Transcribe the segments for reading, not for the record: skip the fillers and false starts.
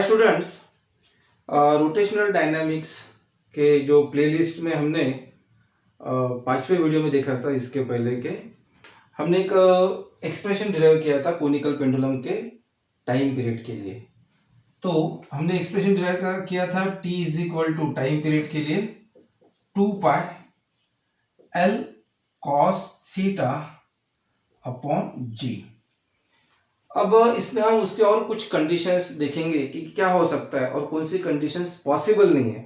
Students, rotational dynamics के जो playlist में हमने पांचवें वीडियो में देखा था, इसके पहले के हमने एक एक्सप्रेशन डिराइव किया था कोनिकल पेंडुलम के टाइम पीरियड के लिए। तो हमने एक्सप्रेशन डिराइव किया था t is equal to time period के लिए 2 pi l cos theta upon g। अब इसमें हम उसके और कुछ कंडीशंस देखेंगे कि क्या हो सकता है और कौन सी कंडीशंस पॉसिबल नहीं है।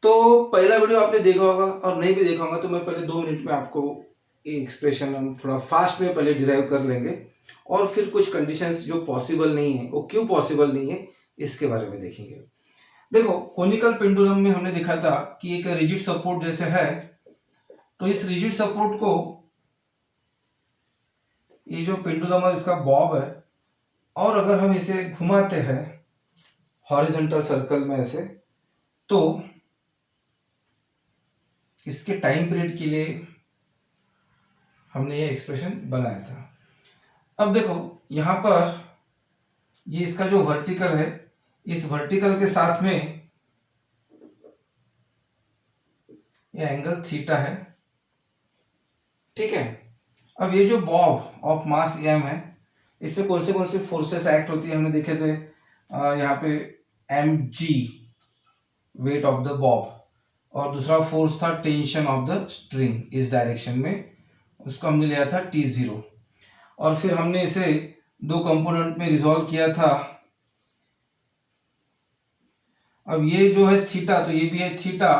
तो पहला वीडियो आपने देखा होगा और नहीं भी देखा होगा तो मैं पहले 2 मिनट में आपको ये एक्सप्रेशन हम थोड़ा फास्ट में पहले डिराइव कर लेंगे और फिर कुछ कंडीशंस जो पॉसिबल नहीं है वो क्यों पॉसिबल नहीं है इसके बारे में देखेंगे। देखो, कोनिकल पेंडुलम में हमने देखा था कि एक रिजिड सपोर्ट जैसे है, तो इस रिजिड सपोर्ट को ये जो पेंडुलम है इसका बॉब है, और अगर हम इसे घुमाते हैं हॉरिजॉन्टल सर्कल में ऐसे, तो इसके टाइम पीरियड के लिए हमने ये एक्सप्रेशन बनाया था। अब देखो यहां पर ये इसका जो वर्टिकल है, इस वर्टिकल के साथ में ये एंगल थीटा है, ठीक है। अब ये जो बॉब ऑफ मास m है, इसमें कौन से फोर्सेस एक्ट होती है हमने देखे थे। यहाँ पे mg weight of the Bob, और दूसरा फोर्स था टेंशन ऑफ द स्ट्रिंग इस डायरेक्शन में, उसको हमने लिया था T0। और फिर हमने इसे 2 कंपोनेंट में रिजॉल्व किया था। अब ये जो है थीटा, तो ये भी है थीटा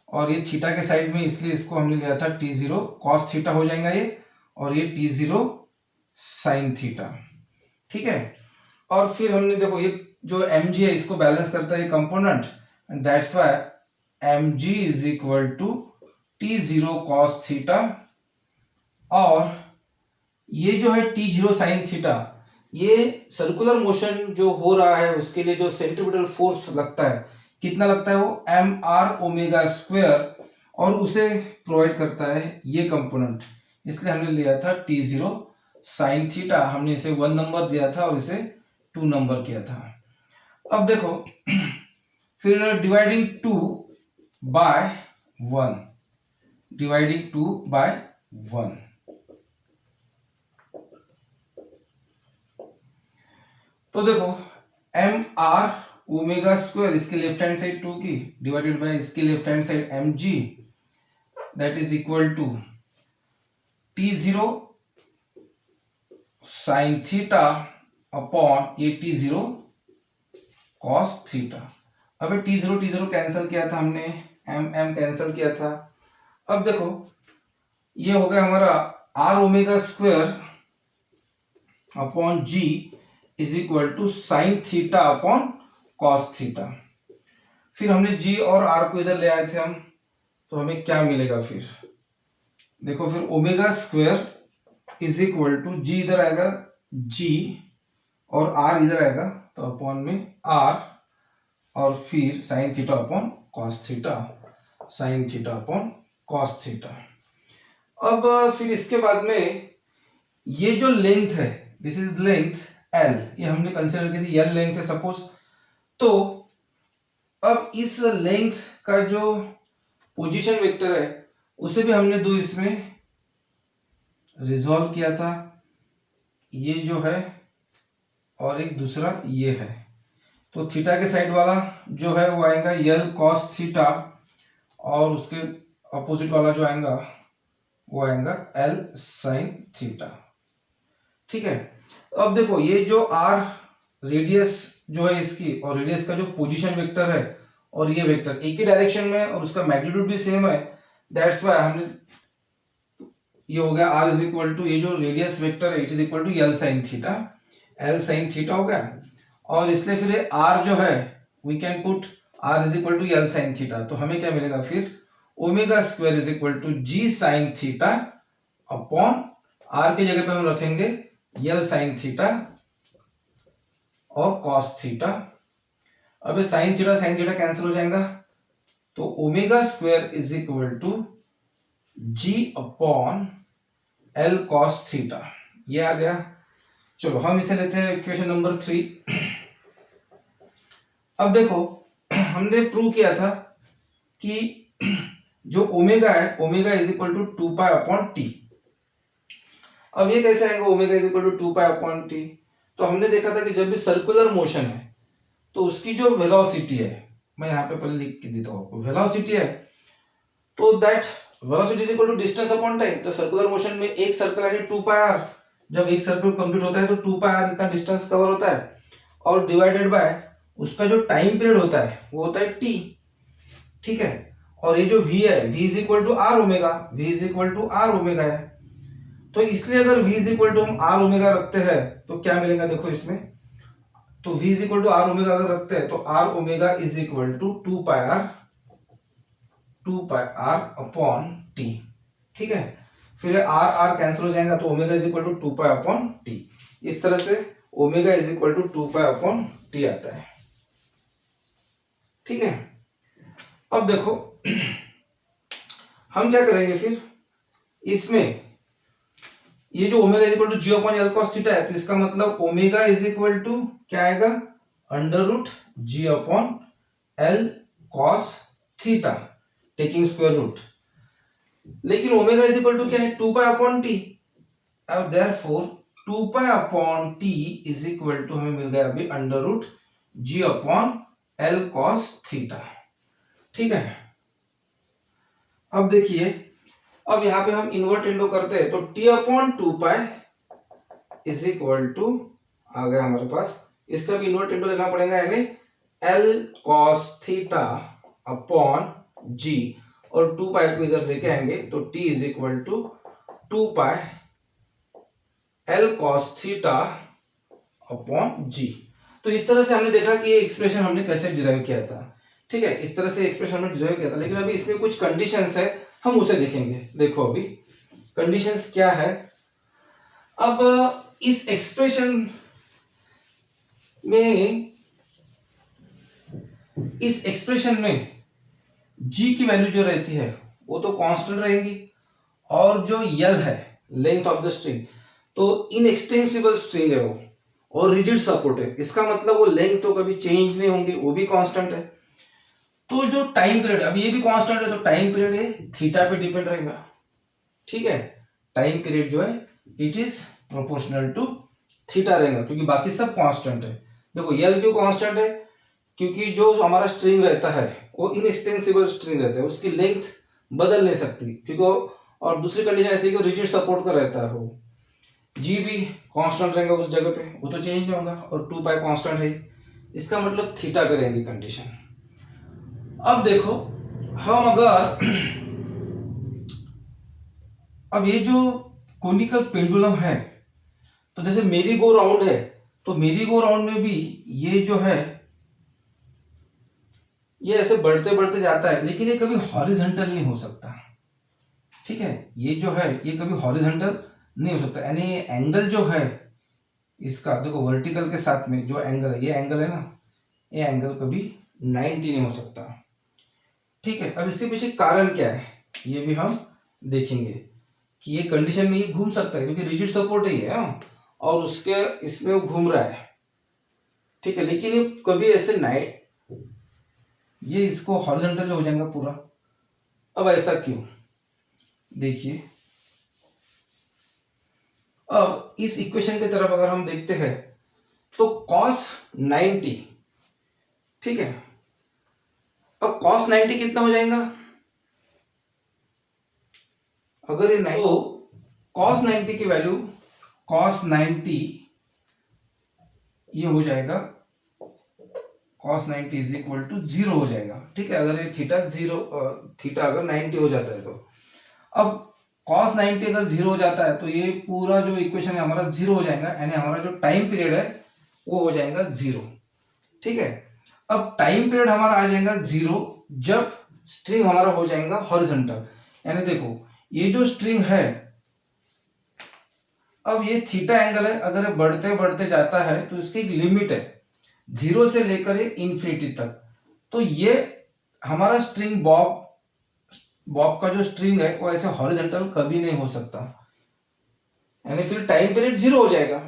और ये थीटा के साइड में, इसलिए इसको हमने लिया था T0 cos थीटा हो जाएगा ये, और ये T0 साइन थीटा, ठीक है। और फिर हमने देखो ये जो mg है इसको बैलेंस करता है ये component, and that's why mg is equal to T0 cos theta, और ये जो है T0 साइन थीटा, ये सर्कुलर मोशन जो हो रहा है उसके लिए जो सेंट्रीपिटल फोर्स लगता है, कितना लगता है वो mr ओमेगा स्क्वायर, और उसे प्रोवाइड करता है ये कंपोनेंट, इसलिए हमने लिया था T0 साइन थीटा। हमने इसे 1 नंबर दिया था और इसे 2 नंबर किया था। अब देखो फिर डिवाइडिंग 2 बाय 1, डिवाइडिंग 2 बाय 1, तो देखो एम आर ओमेगा स्क्वायर, इसके लेफ्ट हैंड साइड 2 की डिवाइडेड बाय इसके left hand side M G, that is equal to T0 sine theta upon ये T0 cos थीटा। अब T0 कैंसिल किया था हमने, m कैंसिल किया था। अब देखो ये हो गया हमारा r omega square upon g is equal to sine theta upon cos theta. फिर हमने g और r को इधर ले आए थे हम, तो हमें क्या मिलेगा फिर देखो, फिर omega square is equal to g इधर आएगा g और r इधर आएगा, तो अपॉन में r, और फिर sign theta upon cos theta, sign theta upon cos theta. अब फिर इसके बाद में ये जो लेंथ है, दिस इज लेंथ L, ये हमने कंसीडर की थी L लेंथ है सपोज। तो अब इस लेंथ का जो पोजीशन वेक्टर है उसे भी हमने 2 इसमें रिजॉल्व किया था, ये जो है और एक दूसरा ये है। तो थीटा के साइड वाला जो है वो आएगा L cos थीटा, और उसके अपोजिट वाला जो आएगा वो आएगा L sin थीटा, ठीक है। अब देखो ये जो r रेडियस जो है इसकी, और रेडियस का जो पोजीशन वेक्टर है और ये वेक्टर एक ही डायरेक्शन में और उसका मैग्नीट्यूड भी सेम है, दैट्स व्हाई हमने ये हो गया r इज इक्वल टू, ये जो रेडियस वेक्टर है it is equal to L sin theta, L sin theta हो गया। और इसलिए फिर r जो है we can put r is equal to L sin theta, तो हमें क्या मिलेगा फिर omega square is equal to g sin theta upon r की जगह पे हम रखेंगे L sin थीटा और cos थीटा। अब साइन थीटा कैंसिल हो जाएगा, तो omega square is equal to g upon L cos theta, ये आ गया। चलो हम इसे लेते हैं इक्वेशन नंबर 3। अब देखो हमने प्रूव किया था कि जो ओमेगा है, omega is equal to 2 pi upon T. अब ये कैसे आएगा omega is equal to 2 pi upon T? तो हमने देखा था कि जब भी सर्कुलर मोशन है तो उसकी जो वेलोसिटी है, मैं यहाँ पे पहले लिख के देता हूँ आपको, वेलोसिटी है तो that velocity is equal to distance upon time. तो सर्कुलर मोशन में एक सर्कल यानी 2 पाई आर, जब एक सर्कल कंप्लीट होता है तो 2 पाई आर इतना डिस्टेंस कवर होता है, और डिवाइडेड बाय उसका जो टाइम पीरियड होता है वो होता है टी। ठीक है, और ये जो v है, v is equal to R omega, v is equal to R omega है। तो इसलिए अगर v इज इक्वल टू हम आर ओमेगा रखते हैं तो क्या मिलेगा देखो इसमें, तो v is equal to R omega अगर रखते हैं तो R omega is equal to 2 pi R upon T. ठीक है, फिर आर आर कैंसिल हो जाएगा तो omega is equal to 2 pi upon T. इस तरह से omega is equal to 2 pi upon T आता है। ठीक है, अब देखो हम क्या करेंगे फिर इसमें, ये जो omega is equal to G upon L cos theta है, तो इसका मतलब ओमेगा इज इक्वल टू क्या आएगा, under root G upon L cos theta taking square root. लेकिन ओमेगा इज इक्वल टू क्या है, 2 पाई अपॉन टी। अब therefore 2 pi upon T is equal to हमें मिल गया अभी under root G upon L cos theta. ठीक है, अब देखिए, अब यहां पे हम इन्वर्ट इंडो करते हैं तो t upon 2 pi is equal to आ गया हमारे पास, इसका भी इन्वर्ट इंडो लेना पड़ेगा यानी l cos theta upon g, और 2 पाई को इधर लेके आएंगे तो t is equal to 2 pi l cos theta upon g। तो इस तरह से हमने देखा कि ये एक्सप्रेशन हमने कैसे डिराइव किया था। ठीक है, इस तरह से एक्सप्रेशन हमने डिराइव किया था, लेकिन अभी इसमें कुछ कंडीशंस है, हम उसे देखेंगे। देखो अभी कंडीशंस क्या है। अब इस एक्सप्रेशन में, इस एक्सप्रेशन में g की वैल्यू जो रहती है वो तो कांस्टेंट रहेगी, और जो l है लेंथ ऑफ द स्ट्रिंग, तो इनएक्सटेंसिबल स्ट्रिंग है वो, और रिजिड सपोर्ट है, इसका मतलब वो लेंथ तो कभी चेंज नहीं होंगी, वो भी कांस्टेंट है। तो जो टाइम पीरियड, अब ये भी कांस्टेंट है तो टाइम पीरियड है थीटा पे डिपेंड रहेगा। ठीक है, टाइम पीरियड जो है it is proportional to theta रहेगा, क्योंकि बाकी सब कांस्टेंट है। देखो एल क्यों कांस्टेंट है, क्योंकि जो हमारा स्ट्रिंग रहता है वो इनएक्सटेंसिबल स्ट्रिंग रहता है, उसकी लेंथ बदल नहीं सकती, क्योंकि और दूसरी कंडीशन ऐसी कि रिजिड सपोर्ट का रहता है वो। जी भी कांस्टेंट रहेगा उस जगह पे, वो तो चेंज नहीं होगा, और 2 पाई कांस्टेंट है, इसका मतलब थीटा पे रहेगी कंडीशन। अब देखो हम अगर अब ये जो कोनिकल पेंडुलम है, तो जैसे मेरी गो राउंड है, तो मेरी गो राउंड में भी ये जो है ये ऐसे बढ़ते बढ़ते जाता है, लेकिन ये कभी हॉरिजॉन्टल नहीं हो सकता। ठीक है, ये जो है ये कभी हॉरिजॉन्टल नहीं हो सकता, यानी एंगल जो है इसका, देखो वर्टिकल के साथ में जो एंगल है, ये एंगल है ना, ये एंगल कभी 90 नहीं हो सकता। ठीक है, अब इसके पीछे कारण क्या है ये भी हम देखेंगे, कि ये कंडीशन में ये घूम सकता है क्योंकि रिजिड सपोर्ट ही है, और उसके इसमें वो घूम रहा है। ठीक है, लेकिन ये कभी ऐसे नाइट ये इसको हॉरिजॉन्टल हो जाएगा पूरा। अब ऐसा क्यों, देखिए, अब इस इक्वेशन की तरफ अगर हम देखते हैं तो cos 90, ठीक है, अब cos 90 कितना हो जाएगा, अगर ये तो cos 90 की वैल्यू cos 90 ये हो जाएगा, cos 90 इज इक्वल टू 0 हो जाएगा। ठीक है, अगर ये थीटा अगर 90 हो जाता है तो, अब cos 90 अगर 0 हो जाता है तो ये पूरा जो इक्वेशन है हमारा 0 हो जाएगा, यानी हमारा जो टाइम पीरियड है वो हो जाएगा 0। ठीक है, अब टाइम पीरियड हमारा आ जाएगा 0 जब स्ट्रिंग हमारा हो जाएगा हॉरिजॉन्टल। यानी देखो ये जो स्ट्रिंग है, अब ये थीटा एंगल है, अगर बढ़ते बढ़ते जाता है तो इसकी एक लिमिट है 0 से लेकर इन्फिनिटी तक। तो ये हमारा स्ट्रिंग बॉब का जो स्ट्रिंग है वो ऐसे हॉरिजॉन्टल कभी नहीं हो सकता, यानी फिर टाइम पीरियड 0 हो जाएगा।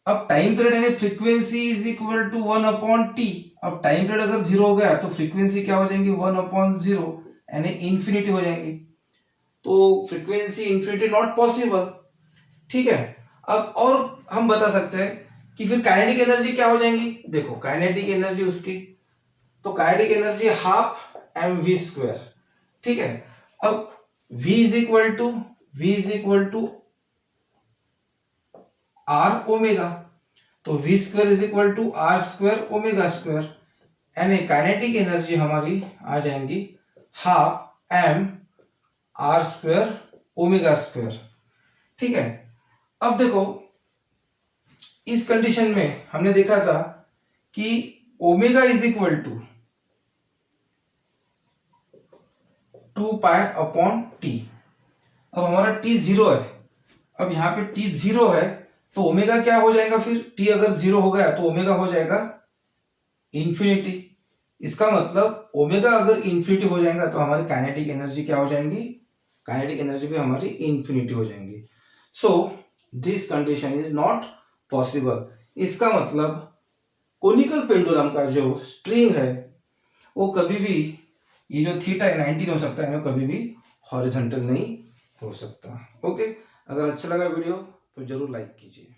अब टाइम पीरियड यानी frequency is equal to 1/t। अब टाइम पीरियड अगर 0 हो गया तो फ्रीक्वेंसी क्या हो जाएंगी 1/0 यानी इंफिनिटी हो जाएंगी। तो फ्रीक्वेंसी इंफिनिटी नॉट पॉसिबल। ठीक है, अब और हम बता सकते हैं कि फिर काइनेटिक एनर्जी क्या हो जाएंगी। देखो काइनेटिक एनर्जी उसकी, तो काइनेटिक एनर्जी हाफ mv²। ठीक है, अब v is equal to R omega, तो v² is equal to r² ओमेगा², यानी काइनेटिक एनर्जी हमारी आ जाएंगी हाफ m r² ओमेगा²। ठीक है, अब देखो इस कंडीशन में हमने देखा था कि omega is equal to 2π/t। अब हमारा t 0 है, अब यहाँ पे t 0 है तो ओमेगा क्या हो जाएगा, फिर t अगर 0 हो गया तो ओमेगा हो जाएगा इंफिनिटी। इसका मतलब ओमेगा अगर इंफिनिटी हो जाएगा तो हमारी काइनेटिक एनर्जी क्या हो जाएंगी, काइनेटिक एनर्जी भी हमारी इंफिनिटी हो जाएंगी। So this condition is not possible. इसका मतलब कोनिकल पेंडुलम का जो स्ट्रिंग है वो कभी भी, ये जो थीटा 19 हो सकता है, वो कभी भी हॉरिजॉन्टल नहीं हो सकता। ओके, अगर अच्छा लगा वीडियो तो जरूर लाइक कीजिए।